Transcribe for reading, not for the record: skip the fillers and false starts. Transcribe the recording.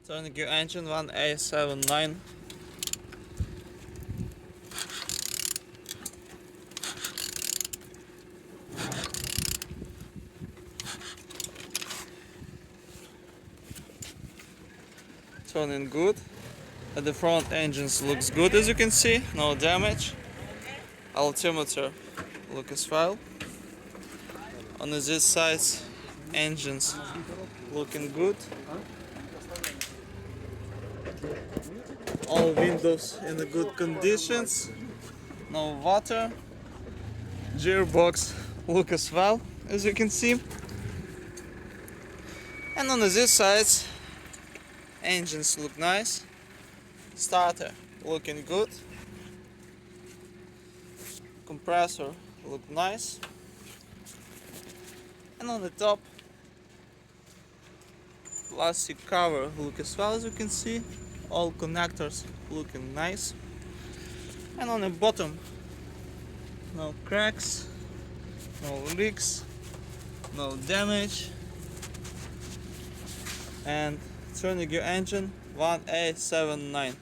Turning your engine 1A79. Turning good. At the front engines looks good, as you can see, no damage. Altimeter look as well. On this side, engines looking good. All windows in the good conditions. No water. Gearbox look as well, as you can see. And on this side, engines look nice. Starter looking good. Compressor look nice. And on the top, plastic cover look as well, as you can see. All connectors looking nice. And on the bottom, no cracks, no leaks, no damage. And turning your engine 1A79.